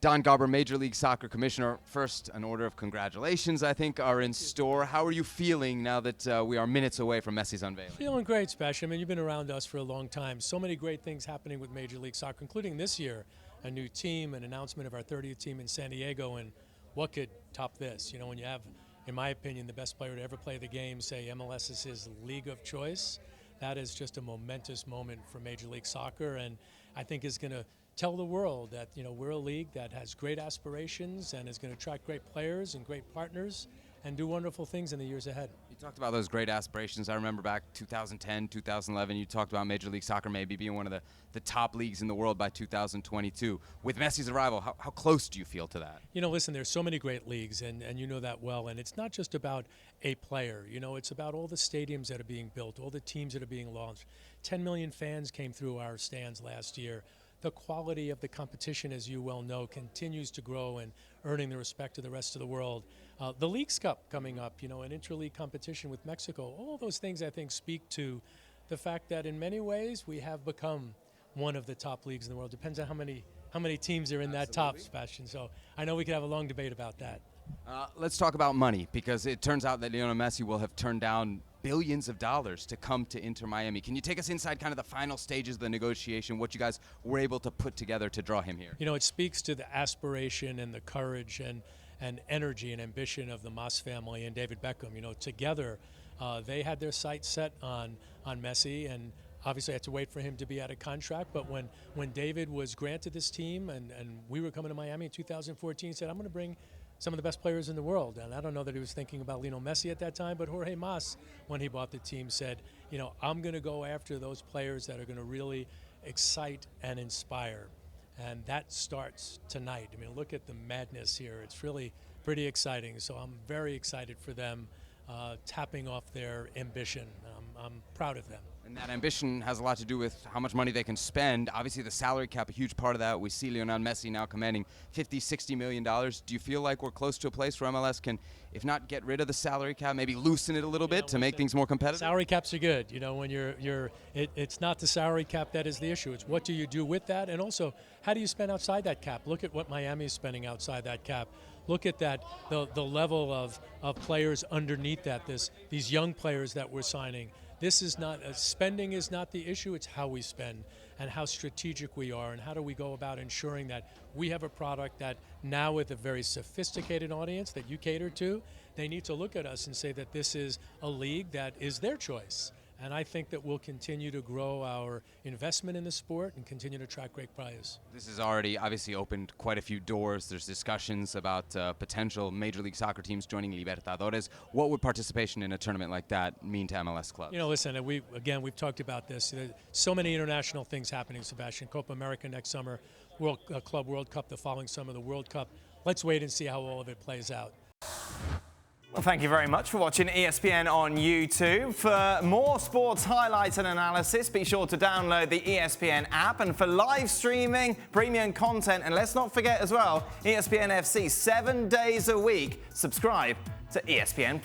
Don Garber, Major League Soccer Commissioner. First, an order of congratulations, I think, are in store. How are you feeling now that we are minutes away from Messi's unveiling? Feeling great, Sebastian. I mean, you've been around us for a long time. So many great things happening with Major League Soccer, including this year, a new team, an announcement of our 30th team in San Diego, and what could top this? You know, when you have, in my opinion, the best player to ever play the game, say MLS is his league of choice, that is just a momentous moment for Major League Soccer, and I think is going to tell the world that, you know, we're a league that has great aspirations and is going to attract great players and great partners and do wonderful things in the years ahead. You talked about those great aspirations. I remember back 2010, 2011, you talked about Major League Soccer maybe being one of the top leagues in the world by 2022. With Messi's arrival, how close do you feel to that? You know, listen, there's so many great leagues, and you know that well, and it's not just about a player. You know, it's about all the stadiums that are being built, all the teams that are being launched. 10 million fans came through our stands last year. The quality of the competition, as you well know, continues to grow and earning the respect of the rest of the world. The Leagues Cup coming up, you know, an interleague competition with Mexico, all those things I think speak to the fact that in many ways we have become one of the top leagues in the world. Depends on how many teams are in that top, Sebastian. So I know we could have a long debate about that. Let's talk about money, because it turns out that Lionel Messi will have turned down billions of dollars to come to Inter Miami. Can you take us inside kind of the final stages of the negotiation, what you guys were able to put together to draw him here? You know, it speaks to the aspiration and the courage and energy and ambition of the Mas family and David Beckham. You know, together they had their sights set on Messi, and obviously I had to wait for him to be out of contract. But when David was granted this team and we were coming to Miami in 2014, he said, I'm going to bring some of the best players in the world. And I don't know that he was thinking about Lionel Messi at that time, but Jorge Mas, when he bought the team, said, you know, I'm going to go after those players that are going to really excite and inspire. And that starts tonight. I mean, look at the madness here. It's really pretty exciting. So I'm very excited for them tapping off their ambition. I'm proud of them. And that ambition has a lot to do with how much money they can spend. Obviously, the salary cap, a huge part of that. We see Lionel Messi now commanding $50-60 million. Do you feel like we're close to a place where MLS can, if not get rid of the salary cap, maybe loosen it a little bit to make things more competitive? Salary caps are good. You know, when it's not the salary cap that is the issue. It's what do you do with that, and also how do you spend outside that cap? Look at what Miami is spending outside that cap. Look at that, the level of players underneath that. These young players that we're signing. This is not, spending is not the issue, it's how we spend and how strategic we are and how do we go about ensuring that we have a product that now, with a very sophisticated audience that you cater to, they need to look at us and say that this is a league that is their choice. And I think that we'll continue to grow our investment in the sport and continue to attract great players. This has already obviously opened quite a few doors. There's discussions about potential Major League Soccer teams joining Libertadores. What would participation in a tournament like that mean to MLS clubs? You know, listen, we've talked about this. There's so many international things happening, Sebastian. Copa America next summer, Club World Cup the following summer, the World Cup. Let's wait and see how all of it plays out. Well, thank you very much for watching ESPN on YouTube. For more sports highlights and analysis, be sure to download the ESPN app. And for live streaming, premium content, and let's not forget as well, ESPN FC 7 days a week. Subscribe to ESPN+.